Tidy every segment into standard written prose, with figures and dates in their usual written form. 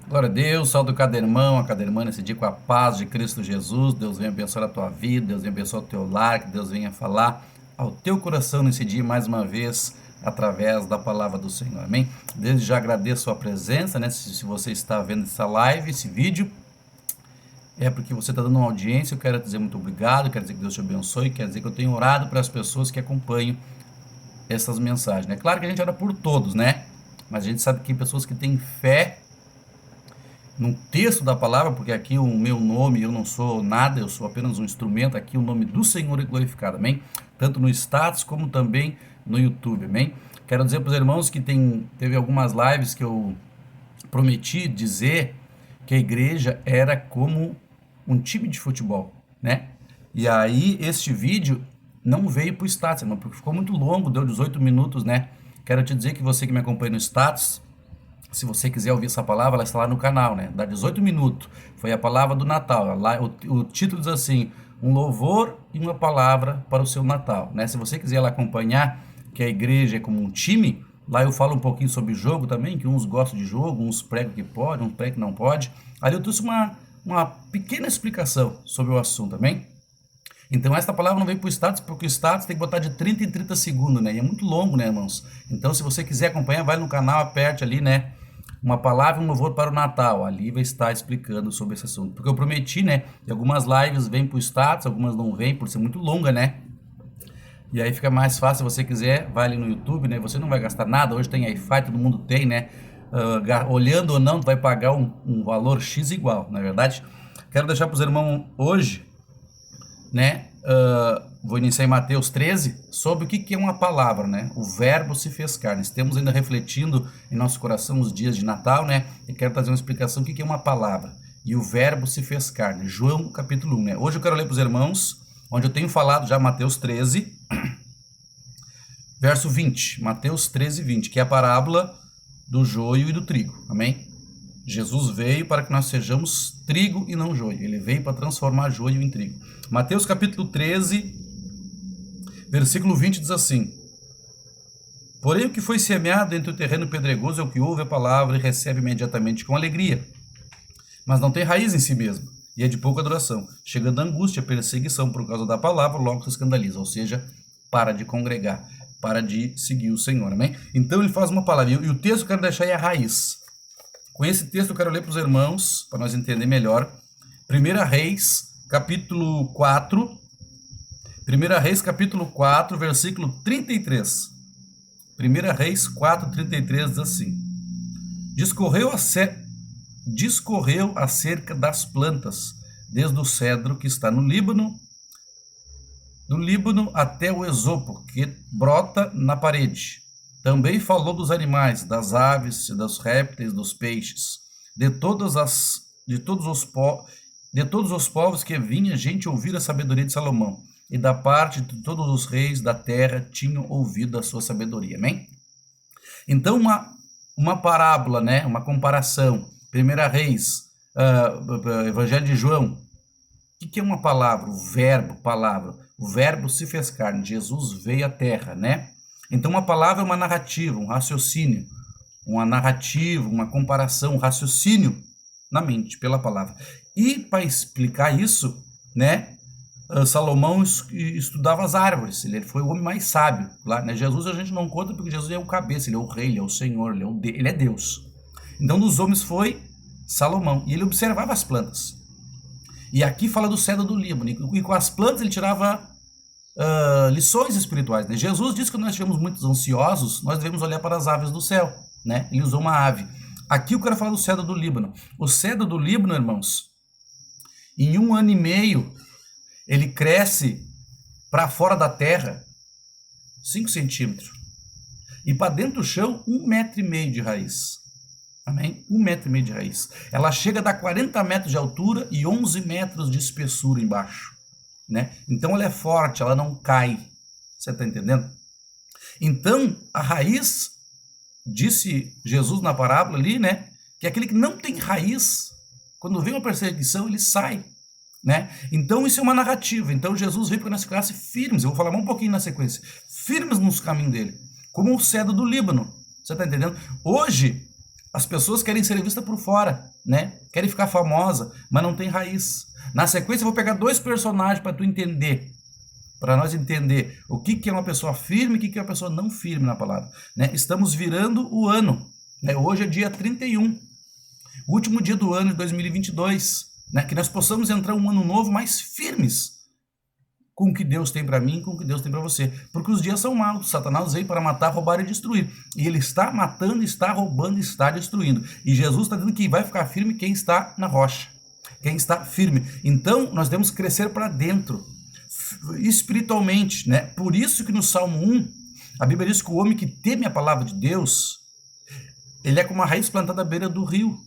Glória a Deus, salve cada irmão, a cada irmã nesse dia com a paz de Cristo Jesus. Deus venha abençoar a tua vida, Deus venha abençoar o teu lar, que Deus venha falar ao teu coração nesse dia mais uma vez através da palavra do Senhor, amém? Desde já agradeço a presença, né? Se você está vendo essa live, esse vídeo, é porque você está dando uma audiência. Eu quero dizer muito obrigado, quero dizer que Deus te abençoe, quero dizer que eu tenho orado para as pessoas que acompanham essas mensagens. É claro que a gente ora por todos, né? Mas a gente sabe que tem pessoas que têm fé no texto da palavra, porque aqui o meu nome, eu não sou nada, eu sou apenas um instrumento, aqui o nome do Senhor é glorificado, amém? Tanto no status como também no YouTube, amém? Quero dizer para os irmãos que teve algumas lives que eu prometi dizer que a igreja era como um time de futebol, né? E aí este vídeo não veio para o status, irmão, porque ficou muito longo, deu 18 minutos, né? Quero te dizer que você que me acompanha no status, se você quiser ouvir essa palavra, ela está lá no canal, né? Dá 18 minutos. Foi a palavra do Natal. Lá, o título diz assim: um louvor e uma palavra para o seu Natal, né? Se você quiser lá acompanhar que a igreja é como um time, lá eu falo um pouquinho sobre jogo também, que uns gostam de jogo, uns pregam que pode, uns pregam que não pode. Ali eu trouxe uma pequena explicação sobre o assunto, também. Então esta palavra não vem para o status, porque o status tem que botar de 30 em 30 segundos, né? E é muito longo, né, irmãos? Então se você quiser acompanhar, vai no canal, aperte ali, né? Uma palavra e um louvor para o Natal. Ali vai estar explicando sobre esse assunto. Porque eu prometi, né? E algumas lives vêm para o status, algumas não vêm, por ser muito longa, né? E aí fica mais fácil, se você quiser, vai ali no YouTube, né? Você não vai gastar nada, hoje tem Wi-Fi, todo mundo tem, né? Olhando ou não, tu vai pagar um valor X igual, na verdade. Quero deixar para os irmãos hoje, né? Vou iniciar em Mateus 13 sobre o que é uma palavra, né? O verbo se fez carne. Estamos ainda refletindo em nosso coração os dias de Natal, né? E quero trazer uma explicação do que é uma palavra. E o verbo se fez carne. João capítulo 1, né? Hoje eu quero ler para os irmãos, onde eu tenho falado já Mateus 13, verso 20. Mateus 13, 20, que é a parábola do joio e do trigo. Amém? Jesus veio para que nós sejamos trigo e não joio. Ele veio para transformar joio em trigo. Mateus capítulo 13, versículo 20 diz assim: porém o que foi semeado entre o terreno pedregoso é o que ouve a palavra e recebe imediatamente com alegria, mas não tem raiz em si mesmo, e é de pouca duração. Chegando a angústia, perseguição por causa da palavra, logo se escandaliza, ou seja, para de congregar, para de seguir o Senhor, amém? Então ele faz uma palavra, e o texto que eu quero deixar é a raiz. Com esse texto eu quero ler para os irmãos, para nós entender melhor, 1 Reis, capítulo 4, 1 Reis, capítulo 4, versículo 33. 1 Reis 4, 33 diz assim: discorreu acerca das plantas, desde o cedro que está no Líbano, do Líbano até o esopo, que brota na parede. Também falou dos animais, das aves, dos répteis, dos peixes, de todos os povos que vinha gente ouvir a sabedoria de Salomão, e da parte de todos os reis da terra tinham ouvido a sua sabedoria. Amém? Então, uma parábola, né? Uma comparação. 1 Reis, Evangelho de João. O que é uma palavra? O verbo, palavra. O verbo se fez carne. Jesus veio à terra, né? Então, uma palavra é uma narrativa, um raciocínio. Uma narrativa, uma comparação, um raciocínio na mente, pela palavra. E para explicar isso, né? Salomão estudava as árvores, ele foi o homem mais sábio lá, né? Jesus a gente não conta porque Jesus é o cabeça, ele é o rei, ele é o Senhor, ele é Deus. Então dos homens foi Salomão, e ele observava as plantas. E aqui fala do cedro do Líbano, e com as plantas ele tirava lições espirituais, né? Jesus disse que quando nós estivermos muito ansiosos, nós devemos olhar para as aves do céu, né? Ele usou uma ave. Aqui eu quero falar do cedro do Líbano. O cedro do Líbano, irmãos, em 1 ano e meio, ele cresce para fora da terra 5 centímetros. E para dentro do chão, 1,5 metro de raiz. Amém? 1,5 metro de raiz. Ela chega a dar 40 metros de altura e 11 metros de espessura embaixo, né? Então ela é forte, ela não cai. Você está entendendo? Então, a raiz, disse Jesus na parábola ali, né? Que aquele que não tem raiz, quando vem uma perseguição, ele sai, né? Então isso é uma narrativa. Então Jesus veio para que nós ficássemos firmes. Eu vou falar um pouquinho na sequência. Firmes nos caminhos dele, como o cedro do Líbano. Você está entendendo? Hoje As pessoas querem ser vistas por fora, né? Querem ficar famosa, mas não tem raiz. Na sequência, eu vou pegar 2 personagens para tu entender, para nós entender o que é uma pessoa firme e o que é uma pessoa não firme na palavra, né? Estamos virando o ano, né? Hoje é dia 31, o último dia do ano de 2022, né? Que nós possamos entrar um ano novo mais firmes com o que Deus tem para mim, com o que Deus tem para você. Porque os dias são maus. Satanás veio para matar, roubar e destruir. E ele está matando, está roubando, está destruindo. E Jesus está dizendo que vai ficar firme quem está na rocha, quem está firme. Então, nós temos que crescer para dentro, espiritualmente, né? Por isso que no Salmo 1, a Bíblia diz que o homem que teme a palavra de Deus, ele é como uma raiz plantada à beira do rio,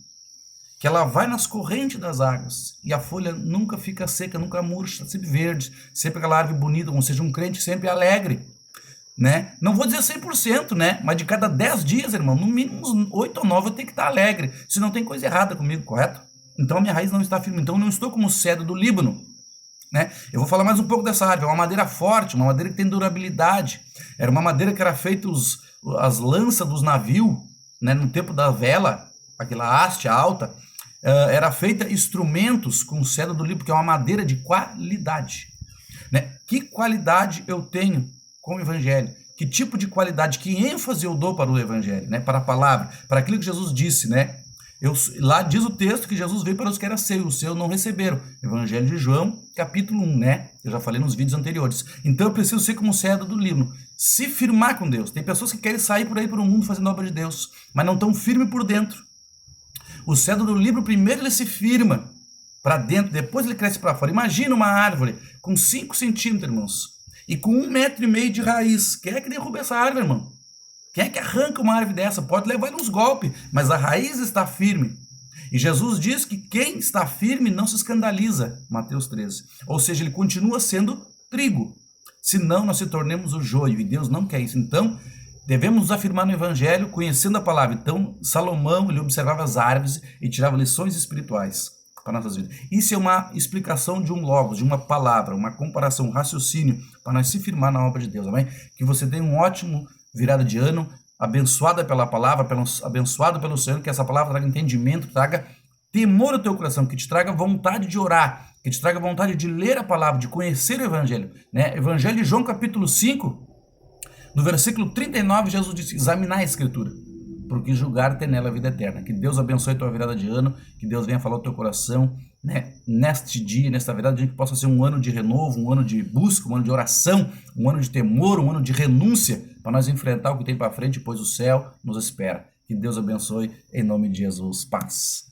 que ela vai nas correntes das águas, e a folha nunca fica seca, nunca murcha, sempre verde, sempre aquela árvore bonita, ou seja, um crente sempre alegre, né? Não vou dizer 100%, né? Mas de cada 10 dias, irmão, no mínimo uns 8 ou 9 eu tenho que estar alegre, se não tem coisa errada comigo, correto? Então a minha raiz não está firme, então eu não estou como o cedro do Líbano, né? Eu vou falar mais um pouco dessa árvore. É uma madeira forte, uma madeira que tem durabilidade. Era uma madeira que era feita as lanças dos navios, né? No tempo da vela, aquela haste alta, era feita instrumentos com cedro do Líbano, que é uma madeira de qualidade, né? Que qualidade eu tenho com o evangelho? Que tipo de qualidade, que ênfase eu dou para o evangelho, né? Para a palavra, para aquilo que Jesus disse, né? Lá diz o texto que Jesus veio para os que eram seus, os seus não receberam. Evangelho de João, capítulo 1, né? Eu já falei nos vídeos anteriores. Então eu preciso ser como o cedro do Líbano, se firmar com Deus. Tem pessoas que querem sair por aí para o mundo fazendo obra de Deus, mas não estão firmes por dentro. O cedro do Líbano, primeiro ele se firma para dentro, depois ele cresce para fora. Imagina uma árvore com 5 centímetros, irmãos, e com 1,5 metro de raiz. Quem é que derruba essa árvore, irmão? Quem é que arranca uma árvore dessa? Pode levar uns golpes, mas a raiz está firme. E Jesus diz que quem está firme não se escandaliza, Mateus 13. Ou seja, ele continua sendo trigo, senão nós se tornemos o joio, e Deus não quer isso. Então, devemos nos afirmar no evangelho, conhecendo a palavra. Então, Salomão, ele observava as árvores e tirava lições espirituais para nossas vidas. Isso é uma explicação de um logos, de uma palavra, uma comparação, um raciocínio, para nós se firmar na obra de Deus, amém? Que você tenha um ótimo virada de ano, abençoada pela palavra, abençoado pelo Senhor, que essa palavra traga entendimento, traga temor ao teu coração, que te traga vontade de orar, que te traga vontade de ler a palavra, de conhecer o evangelho, né? Evangelho de João, capítulo 5, no versículo 39, Jesus disse: examinar a escritura, porque julgar tem nela a vida eterna. Que Deus abençoe a tua virada de ano, que Deus venha falar ao teu coração, né? Neste dia, nesta virada de ano, que possa ser um ano de renovo, um ano de busca, um ano de oração, um ano de temor, um ano de renúncia, para nós enfrentar o que tem para frente, pois o céu nos espera. Que Deus abençoe, em nome de Jesus. Paz.